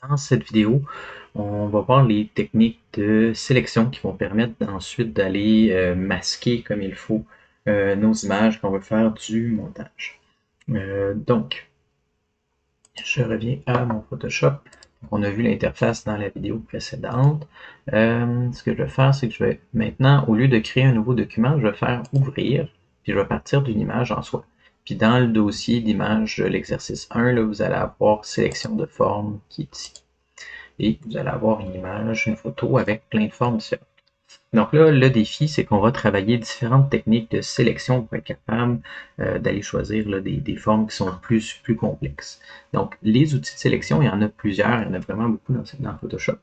Dans cette vidéo, on va voir les techniques de sélection qui vont permettre ensuite d'aller masquer comme il faut nos images quand on veut faire du montage. Donc, je reviens à mon Photoshop. On a vu l'interface dans la vidéo précédente. Ce que je vais faire, c'est que je vais maintenant, au lieu de créer un nouveau document, je vais faire ouvrir, puis je vais partir d'une image en soi. Puis dans le dossier d'image de l'exercice 1, là, vous allez avoir sélection de forme qui est ici. Et vous allez avoir une image, une photo avec plein de formes différentes. Donc là, le défi, c'est qu'on va travailler différentes techniques de sélection pour être capable d'aller choisir là, des formes qui sont plus complexes. Donc, les outils de sélection, il y en a plusieurs, il y en a vraiment beaucoup dans Photoshop.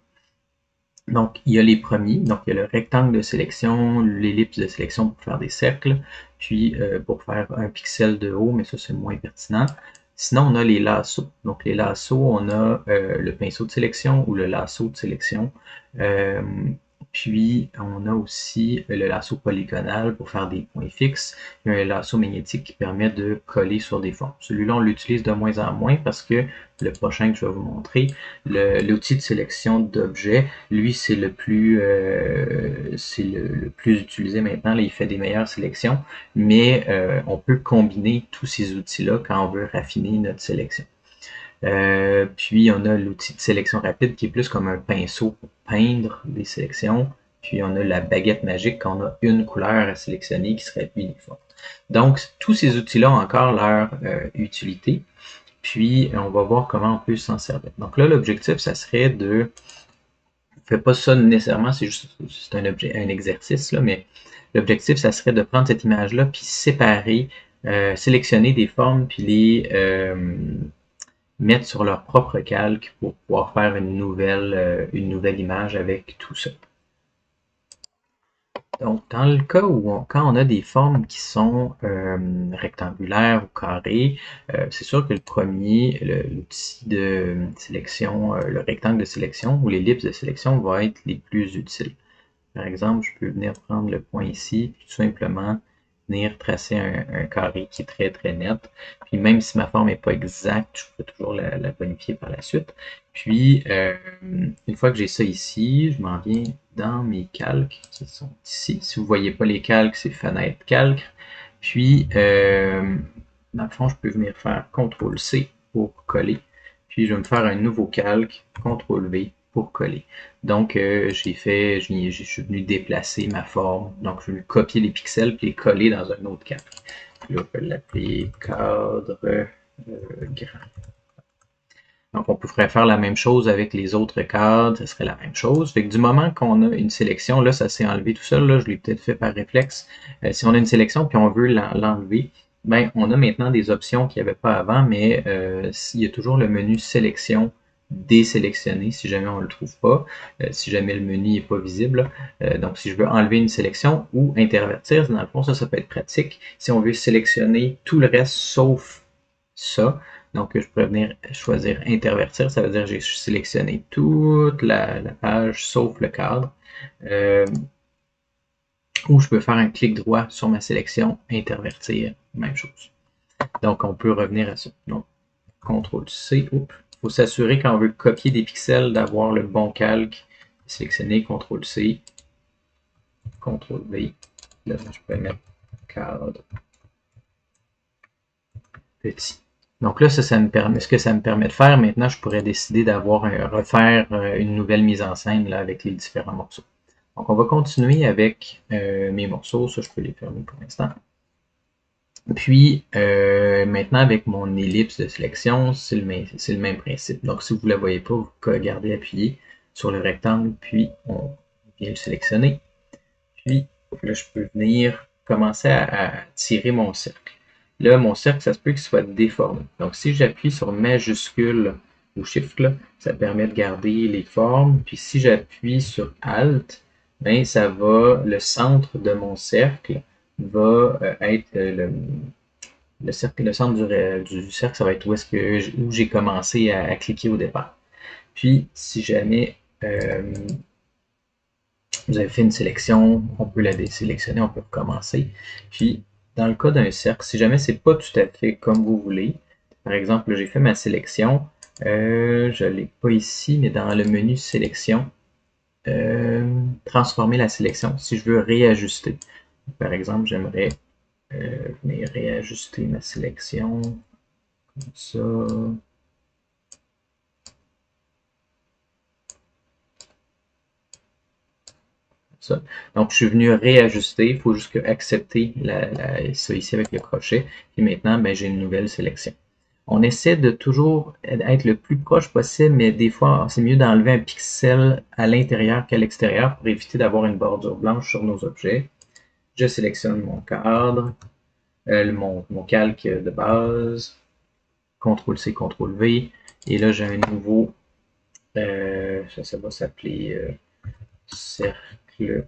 Donc, il y a les premiers, donc il y a le rectangle de sélection, l'ellipse de sélection pour faire des cercles, puis pour faire un pixel de haut, mais ça c'est moins pertinent. Sinon, on a les lassos. Donc, les lassos, on a le pinceau de sélection ou le lasso de sélection. Puis, on a aussi le lasso polygonal pour faire des points fixes. Il y a un lasso magnétique qui permet de coller sur des formes. Celui-là, on l'utilise de moins en moins parce que le prochain que je vais vous montrer, l'outil de sélection d'objets, lui, c'est le plus utilisé maintenant. Là, il fait des meilleures sélections, mais on peut combiner tous ces outils-là quand on veut raffiner notre sélection. Puis on a l'outil de sélection rapide qui est plus comme un pinceau pour peindre des sélections. Puis on a la baguette magique quand on a une couleur à sélectionner qui serait uniforme. Donc tous ces outils-là ont encore leur utilité. Puis on va voir comment on peut s'en servir. Donc là, l'objectif, ça serait de. On ne fait pas ça nécessairement, c'est un exercice, là, mais l'objectif, ça serait de prendre cette image-là, puis séparer, sélectionner des formes, puis les mettre sur leur propre calque pour pouvoir faire une nouvelle image avec tout ça. Donc, dans le cas où quand on a des formes qui sont rectangulaires ou carrées, c'est sûr que le premier, l'outil de sélection, le rectangle de sélection ou l'ellipse de sélection va être les plus utiles. Par exemple, je peux venir prendre le point ici, puis tout simplement venir tracer un carré qui est très net. Puis même si ma forme n'est pas exacte, je peux toujours la bonifier par la suite. Puis, une fois que j'ai ça ici, je m'en viens dans mes calques qui sont ici. Si vous ne voyez pas les calques, c'est fenêtre calque. Puis, dans le fond, je peux venir faire CTRL-C pour coller. Puis, je vais me faire un nouveau calque, CTRL-V pour coller. Donc, je suis venu déplacer ma forme. Donc, je vais copier les pixels puis les coller dans un autre cadre. Puis là, on peut l'appeler cadre grand. Donc, on pourrait faire la même chose avec les autres cadres, ce serait la même chose. Fait que du moment qu'on a une sélection, là, ça s'est enlevé tout seul, là, je l'ai peut-être fait par réflexe. Si on a une sélection puis on veut l'enlever, ben, on a maintenant des options qu'il n'y avait pas avant, mais s'il y a toujours le menu sélection désélectionner si jamais on ne le trouve pas, si jamais le menu n'est pas visible. Donc, si je veux enlever une sélection ou intervertir, dans le fond, ça peut être pratique. Si on veut sélectionner tout le reste sauf ça, donc je pourrais venir choisir intervertir, ça veut dire que j'ai sélectionné toute la page sauf le cadre. Ou je peux faire un clic droit sur ma sélection, intervertir, même chose. Donc on peut revenir à ça. Donc CTRL-C, il faut s'assurer quand on veut copier des pixels d'avoir le bon calque. Sélectionner CTRL-C, CTRL-V. Là, je peux mettre cadre petit. Donc là, ça me permet, ce que ça me permet de faire, maintenant, je pourrais décider refaire une nouvelle mise en scène là, avec les différents morceaux. Donc on va continuer avec mes morceaux, ça je peux les fermer pour l'instant. Puis maintenant avec mon ellipse de sélection, c'est le même principe. Donc si vous ne la voyez pas, vous gardez appuyé sur le rectangle, puis on vient le sélectionner. Puis là, je peux venir commencer à tirer mon cercle. Là, mon cercle, ça se peut qu'il soit déformé. Donc, si j'appuie sur majuscule ou shift, là, ça permet de garder les formes. Puis si j'appuie sur alt, ben, le centre de mon cercle va être le centre du cercle, ça va être où j'ai commencé à cliquer au départ. Puis, si jamais vous avez fait une sélection, on peut la désélectionner, on peut recommencer. Puis, dans le cas d'un cercle, si jamais c'est pas tout à fait comme vous voulez, par exemple, j'ai fait ma sélection, Je ne l'ai pas ici, mais dans le menu sélection, transformer la sélection si je veux réajuster. Par exemple, j'aimerais venir réajuster ma sélection comme ça. Ça. Donc, je suis venu réajuster. Il faut juste accepter ça ici avec le crochet. Et maintenant, ben, j'ai une nouvelle sélection. On essaie de toujours être le plus proche possible, mais des fois, c'est mieux d'enlever un pixel à l'intérieur qu'à l'extérieur pour éviter d'avoir une bordure blanche sur nos objets. Je sélectionne mon cadre, mon calque de base, CTRL-C, CTRL-V, et là, j'ai un nouveau, ça va s'appeler cercle.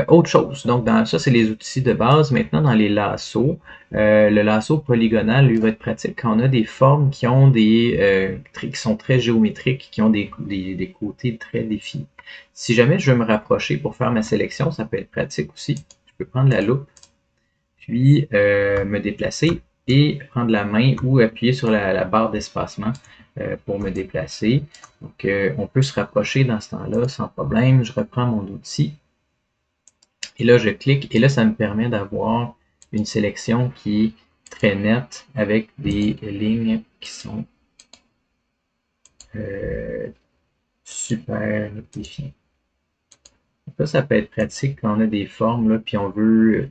Autre chose, donc ça c'est les outils de base. Maintenant dans les lassos, le lasso polygonal lui va être pratique quand on a des formes qui ont qui sont très géométriques, qui ont des côtés très définis. Si jamais je veux me rapprocher pour faire ma sélection, ça peut être pratique aussi. Je peux prendre la loupe, puis me déplacer et prendre la main ou appuyer sur la barre d'espacement pour me déplacer. Donc on peut se rapprocher dans ce temps-là sans problème. Je reprends mon outil. Et là, je clique et là, ça me permet d'avoir une sélection qui est très nette avec des lignes qui sont super définies. Ça peut être pratique quand on a des formes, là, puis on veut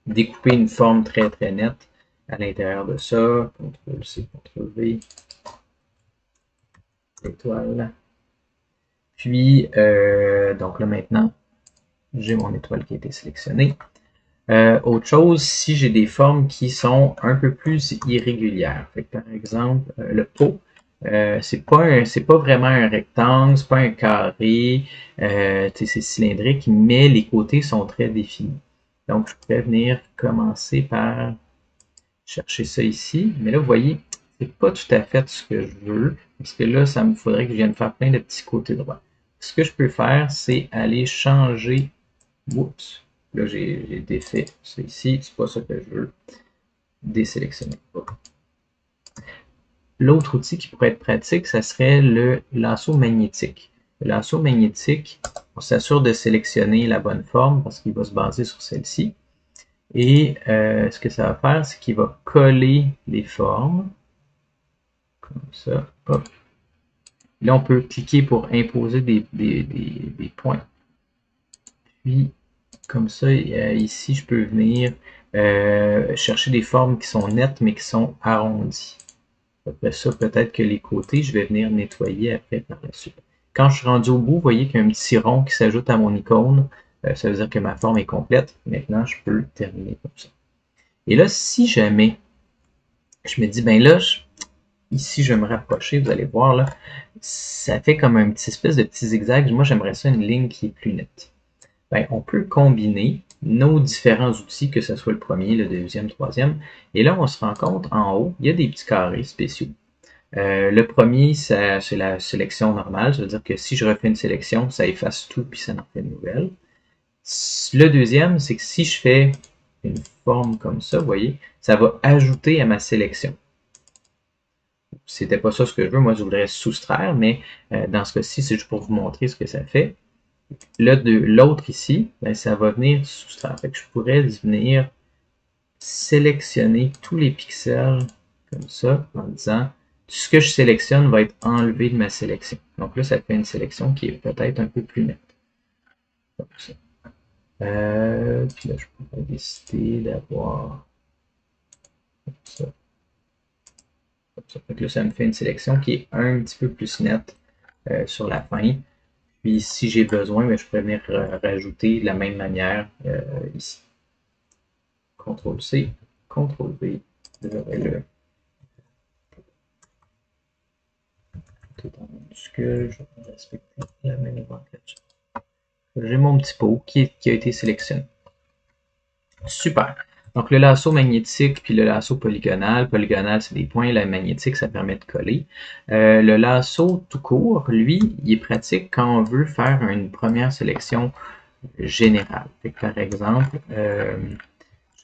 découper une forme très très nette à l'intérieur de ça. CTRL-C, CTRL-V, étoile. Puis, donc là maintenant, j'ai mon étoile qui a été sélectionnée. Autre chose, si j'ai des formes qui sont un peu plus irrégulières. Fait que, par exemple, le pot, c'est pas vraiment un rectangle, c'est pas un carré, c'est cylindrique, mais les côtés sont très définis. Donc, je pourrais venir commencer par chercher ça ici. Mais là, vous voyez, c'est pas tout à fait ce que je veux, parce que là, ça me faudrait que je vienne faire plein de petits côtés droits. Ce que je peux faire, c'est aller changer. Oups. Là, j'ai défait ça ici. C'est pas ça que je veux. Désélectionner. L'autre outil qui pourrait être pratique, ça serait le lasso magnétique. Le lasso magnétique, on s'assure de sélectionner la bonne forme parce qu'il va se baser sur celle-ci. Et ce que ça va faire, c'est qu'il va coller les formes. Comme ça. Hop. Là, on peut cliquer pour imposer des points. Puis, comme ça, ici, je peux venir chercher des formes qui sont nettes, mais qui sont arrondies. Après ça, peut-être que les côtés, je vais venir nettoyer après par la suite. Quand je suis rendu au bout, vous voyez qu'il y a un petit rond qui s'ajoute à mon icône. Ça veut dire que ma forme est complète. Maintenant, je peux terminer comme ça. Et là, si jamais je me dis, ben là, ici, je vais me rapprocher, vous allez voir, là, ça fait comme un petit espèce de petit zigzag. Moi, j'aimerais ça une ligne qui est plus nette. Ben, on peut combiner nos différents outils, que ce soit le premier, le deuxième, le troisième. Et là, on se rend compte, en haut, il y a des petits carrés spéciaux. Le premier, c'est la sélection normale. Ça veut dire que si je refais une sélection, ça efface tout puis ça en fait une nouvelle. Le deuxième, c'est que si je fais une forme comme ça, vous voyez, ça va ajouter à ma sélection. C'était pas ça ce que je veux. Moi, je voudrais soustraire, mais dans ce cas-ci, c'est juste pour vous montrer ce que ça fait. Là, de l'autre ici, ben, ça va venir soustraire. Fait que je pourrais venir sélectionner tous les pixels comme ça en disant tout ce que je sélectionne va être enlevé de ma sélection. Donc là, ça fait une sélection qui est peut-être un peu plus nette. Comme ça. Puis là, je pourrais décider d'avoir comme ça. Comme ça. Donc là, ça me fait une sélection qui est un petit peu plus nette sur la fin. Puis si j'ai besoin, ben, je pourrais venir rajouter de la même manière ici. CTRL-C, CTRL-V, le tout en minuscule, je vais respecter la même nomenclature. J'ai mon petit pot qui a été sélectionné. Super. Donc le lasso magnétique puis le lasso polygonal. Polygonal, c'est des points. Le magnétique, ça permet de coller. Le lasso tout court, lui, il est pratique quand on veut faire une première sélection générale. Par exemple,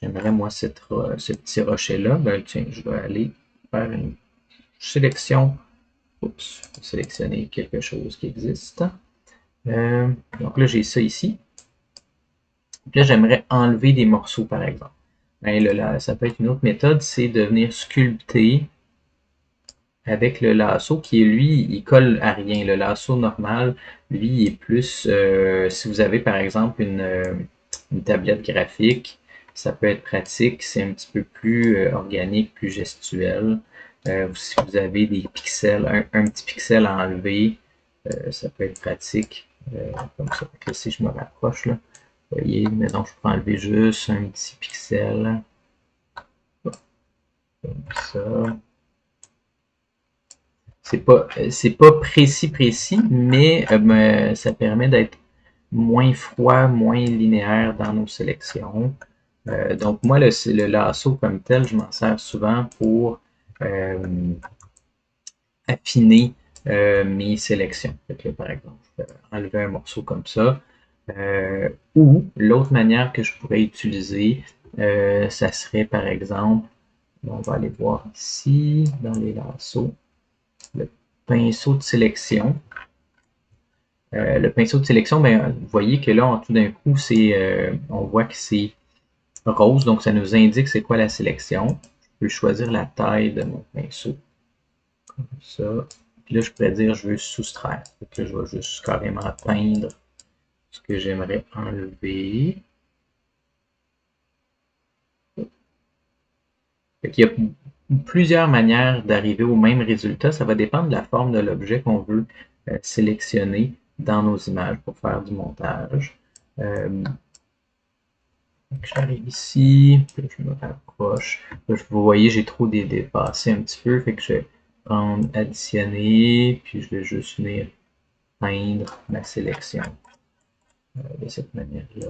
J'aimerais, moi, ce petit rocher-là. Ben, tiens, je vais aller faire une sélection. Oups, sélectionner quelque chose qui existe. Donc là, j'ai ça ici. Là, j'aimerais enlever des morceaux, par exemple. Ben, là, ça peut être une autre méthode, c'est de venir sculpter avec le lasso qui, lui, il colle à rien. Le lasso normal, lui, il est plus, si vous avez par exemple une tablette graphique, ça peut être pratique, c'est un petit peu plus organique, plus gestuel. Si vous avez des pixels, un petit pixel à enlever, ça peut être pratique, comme ça. Donc là, si je me rapproche, là, vous voyez, maintenant je peux enlever juste un petit pixel, comme ça. C'est pas précis, mais ça permet d'être moins froid, moins linéaire dans nos sélections. Donc moi, le lasso comme tel, je m'en sers souvent pour euh, affiner mes sélections. Fait que là, par exemple, je peux enlever un morceau comme ça. Ou l'autre manière que je pourrais utiliser, ça serait par exemple, on va aller voir ici dans les lassos, le pinceau de sélection. Le pinceau de sélection, ben, vous voyez que là, tout d'un coup, on voit que c'est rose, donc ça nous indique c'est quoi la sélection. Je peux choisir la taille de mon pinceau, comme ça. Puis là, je pourrais dire je veux soustraire. Donc là, je vais juste carrément peindre ce que j'aimerais enlever. Fait qu'il y a plusieurs manières d'arriver au même résultat. Ça va dépendre de la forme de l'objet qu'on veut sélectionner dans nos images pour faire du montage. J'arrive ici, puis je me rapproche. Là, vous voyez, j'ai trop dépassé un petit peu, fait que je vais prendre additionner, puis je vais juste venir peindre ma sélection de cette manière-là.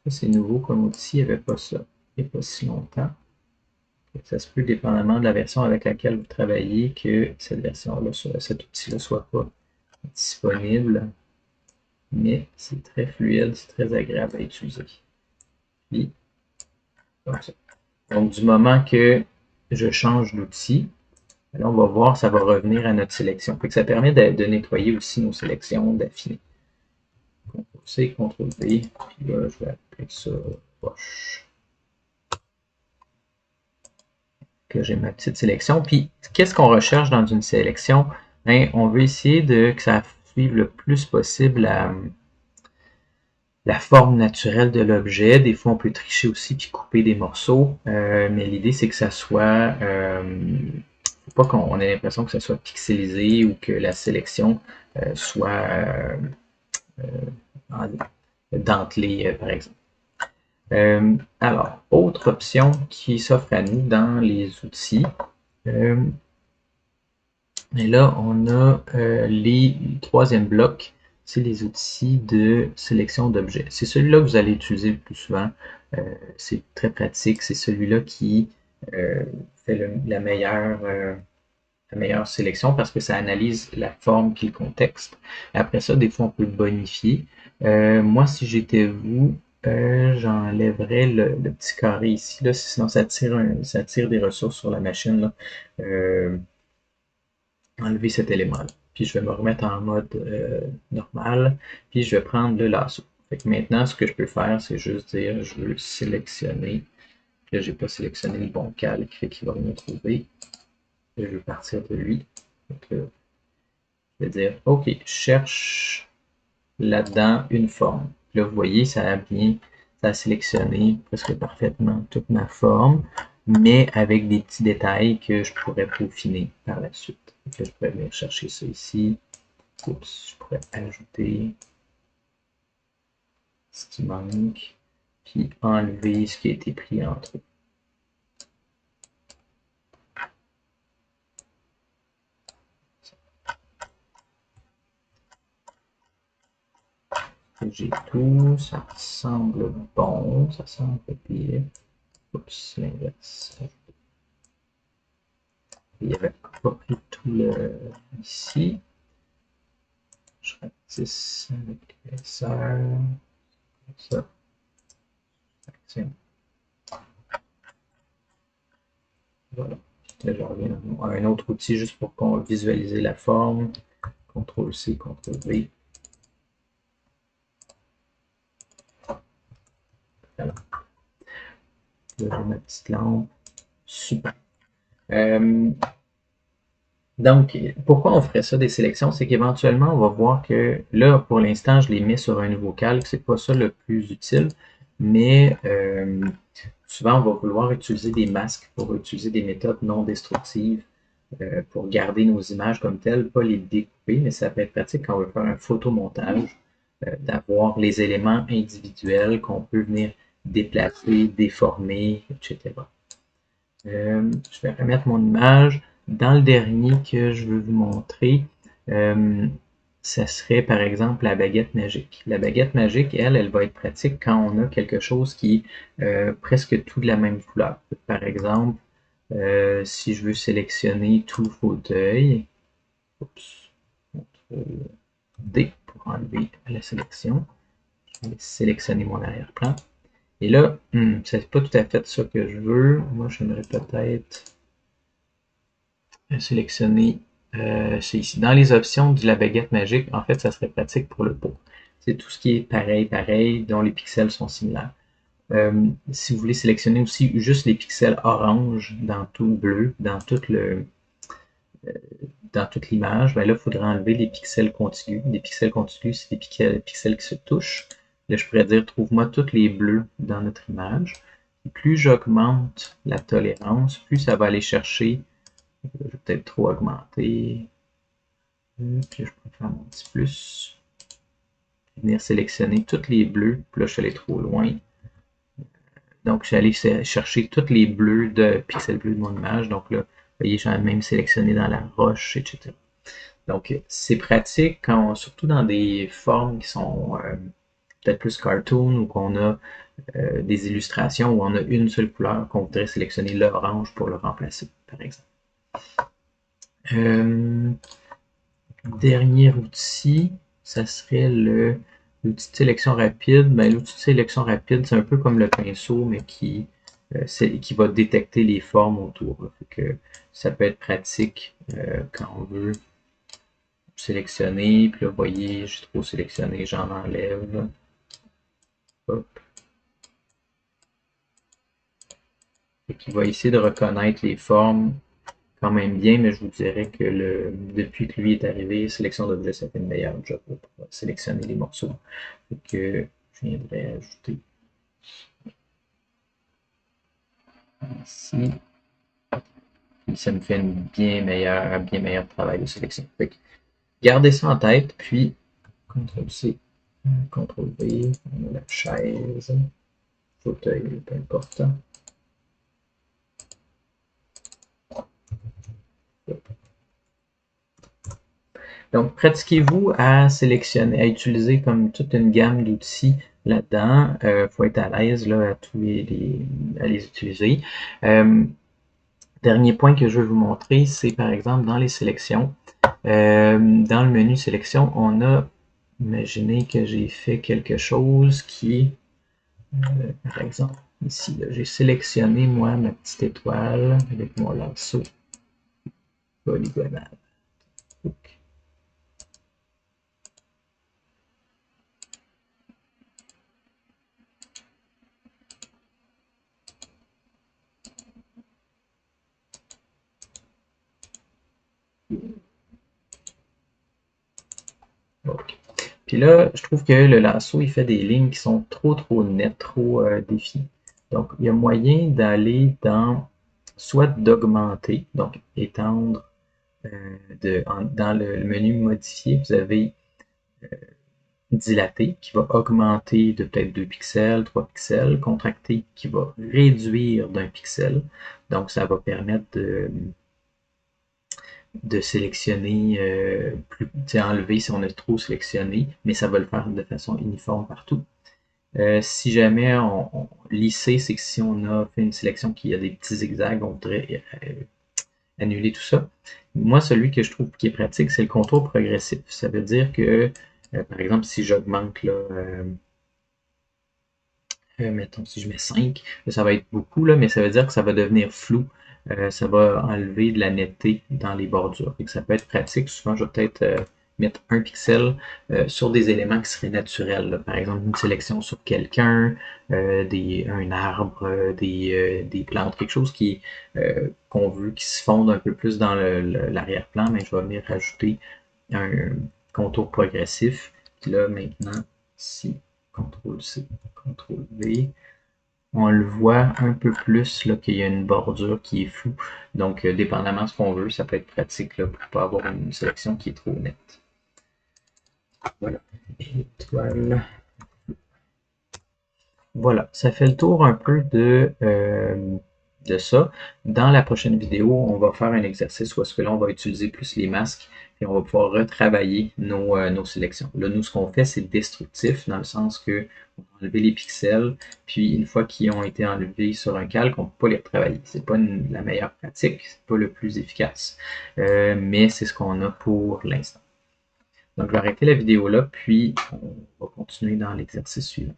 C'est nouveau comme outil, il n'y avait pas ça il n'y a pas si longtemps. Ça se peut, dépendamment de la version avec laquelle vous travaillez, que cette version-là, cet outil-là ne soit pas disponible. Mais c'est très fluide, c'est très agréable à utiliser. Puis, comme ça. Donc, du moment que je change d'outil, là, on va voir, ça va revenir à notre sélection. Fait que ça permet de nettoyer aussi nos sélections, d'affiner. CTRL-C, CTRL-V, puis là, je vais appeler ça poche. Que j'ai ma petite sélection. Puis, qu'est-ce qu'on recherche dans une sélection? Bien, on veut essayer que ça suive le plus possible la forme naturelle de l'objet. Des fois, on peut tricher aussi puis couper des morceaux, mais l'idée, c'est que ça soit... faut pas qu'on ait l'impression que ça soit pixelisé ou que la sélection soit dentelée, par exemple. Alors, autre option qui s'offre à nous dans les outils. Et là, on a les troisième bloc, c'est les outils de sélection d'objets. C'est celui-là que vous allez utiliser le plus souvent. C'est très pratique. C'est celui-là qui fait la meilleure sélection parce que ça analyse la forme puis le contexte. Après ça, des fois, on peut le bonifier. Moi, si j'étais vous, j'enlèverais le petit carré ici, là, sinon ça tire des ressources sur la machine. Là. Enlever cet élément-là. Puis je vais me remettre en mode normal, puis je vais prendre le lasso. Fait que maintenant, ce que je peux faire, c'est juste dire je veux sélectionner. Là, j'ai pas sélectionné le bon calque, fait qu'il va rien trouver. Je veux partir de lui. Donc là, je vais dire OK, je cherche là-dedans une forme. Là, vous voyez, ça a sélectionné presque parfaitement toute ma forme, mais avec des petits détails que je pourrais peaufiner par la suite. Donc là, je pourrais venir chercher ça ici. Oups, je pourrais ajouter ce qui manque, puis enlever ce qui a été pris entre eux. J'ai tout, ça semble bon, ça semble pire. Oups, l'inverse. Il n'y avait pas pris tout le ici. Je ratisse avec l'épaisseur, comme ça. Tiens, voilà. Là, je reviens à un autre outil juste pour qu'on visualise la forme. CTRL-C, CTRL-V. Voilà. Là, j'ai ma petite lampe. Super. Donc, pourquoi on ferait ça des sélections? C'est qu'éventuellement, on va voir que là, pour l'instant, je les mets sur un nouveau calque. C'est pas ça le plus utile, mais souvent, on va vouloir utiliser des masques pour utiliser des méthodes non destructives pour garder nos images comme telles, pas les découper, mais ça peut être pratique quand on veut faire un photomontage, d'avoir les éléments individuels qu'on peut venir déplacer, déformer, etc. Je vais remettre mon image. Dans le dernier que je veux vous montrer, ça serait par exemple la baguette magique. La baguette magique, elle va être pratique quand on a quelque chose qui est presque tout de la même couleur. Par exemple, si je veux sélectionner tout le fauteuil, oups, D pour enlever la sélection, je vais sélectionner mon arrière-plan. Et là, c'est pas tout à fait ça que je veux. Moi, j'aimerais peut-être sélectionner c'est ici. Dans les options de la baguette magique, en fait, ça serait pratique pour le pot. C'est tout ce qui est pareil, dont les pixels sont similaires. Si vous voulez sélectionner aussi juste les pixels orange dans tout bleu, dans toute l'image, ben là, il faudrait enlever les pixels contigus. Les pixels contigus, c'est des pixels qui se touchent. Là, je pourrais dire, trouve-moi tous les bleus dans notre image. Et plus j'augmente la tolérance, plus ça va aller chercher. Je vais peut-être trop augmenter. Puis je peux faire mon petit plus. Venir sélectionner tous les bleus. Puis là, je suis allé trop loin. Donc, je suis allé chercher tous les bleus de pixels bleus de mon image. Donc là, vous voyez, j'ai même sélectionné dans la roche, etc. Donc, c'est pratique quand, surtout dans des formes qui sont peut-être plus cartoon ou qu'on a des illustrations où on a une seule couleur qu'on voudrait sélectionner l'orange pour le remplacer, par exemple. Dernier outil, ça serait l'outil de sélection rapide. Ben, l'outil de sélection rapide, c'est un peu comme le pinceau, mais qui va détecter les formes autour. Que ça peut être pratique quand on veut sélectionner. Puis là, vous voyez, j'ai trop sélectionné, j'en enlève. Hop. Et qui va essayer de reconnaître les formes quand même bien, mais je vous dirais que depuis que lui est arrivé, sélection d'objets, ça fait une meilleure job pour sélectionner les morceaux. Donc, je viendrai ajouter ici. Et ça me fait un bien meilleur travail de sélection. Fait que gardez ça en tête, puis CTRL-C, CTRL-V, on a la chaise, fauteuil, peu importe. Donc, pratiquez-vous à sélectionner, à utiliser comme toute une gamme d'outils là-dedans. Il faut être à l'aise là, à les utiliser. Dernier point que je veux vous montrer, c'est par exemple dans les sélections. Dans le menu sélection, on a, imaginez que j'ai fait quelque chose qui, par exemple, ici, j'ai sélectionné moi ma petite étoile avec mon lasso polygonal. Okay. Puis là, je trouve que le lasso, il fait des lignes qui sont trop nettes, trop définies. Donc, il y a moyen d'aller soit d'augmenter, donc étendre dans le menu modifier, vous avez dilater qui va augmenter de peut-être 2 pixels, 3 pixels, contracter qui va réduire d'un pixel. Donc, ça va permettre de sélectionner, enlever si on a trop sélectionné, mais ça va le faire de façon uniforme partout. Si jamais on lisser, c'est que si on a fait une sélection qui a des petits zigzags, on voudrait annuler tout ça. Moi, celui que je trouve qui est pratique, c'est le contour progressif. Ça veut dire que, par exemple, si j'augmente là, Mettons si je mets 5, ça va être beaucoup, là, mais ça veut dire que ça va devenir flou. Ça va enlever de la netteté dans les bordures. Et que ça peut être pratique. Souvent, je vais peut-être mettre un pixel sur des éléments qui seraient naturels, là. Par exemple, une sélection sur quelqu'un, un arbre, des plantes, quelque chose qu'on veut qui se fonde un peu plus dans l'arrière-plan, mais je vais venir rajouter un contour progressif. Puis là, maintenant, si CTRL-C, CTRL-V, on le voit un peu plus là, qu'il y a une bordure qui est floue. Donc, dépendamment de ce qu'on veut, ça peut être pratique là, pour ne pas avoir une sélection qui est trop nette. Voilà. Étoile. Voilà, ça fait le tour un peu de ça. Dans la prochaine vidéo, on va faire un exercice où est-ce que là, on va utiliser plus les masques et on va pouvoir retravailler nos sélections. Là, nous, ce qu'on fait, c'est destructif dans le sens que on va enlever les pixels, puis une fois qu'ils ont été enlevés sur un calque, on ne peut pas les retravailler. C'est pas la meilleure pratique, c'est pas le plus efficace, mais c'est ce qu'on a pour l'instant. Donc, je vais arrêter la vidéo là, puis on va continuer dans l'exercice suivant.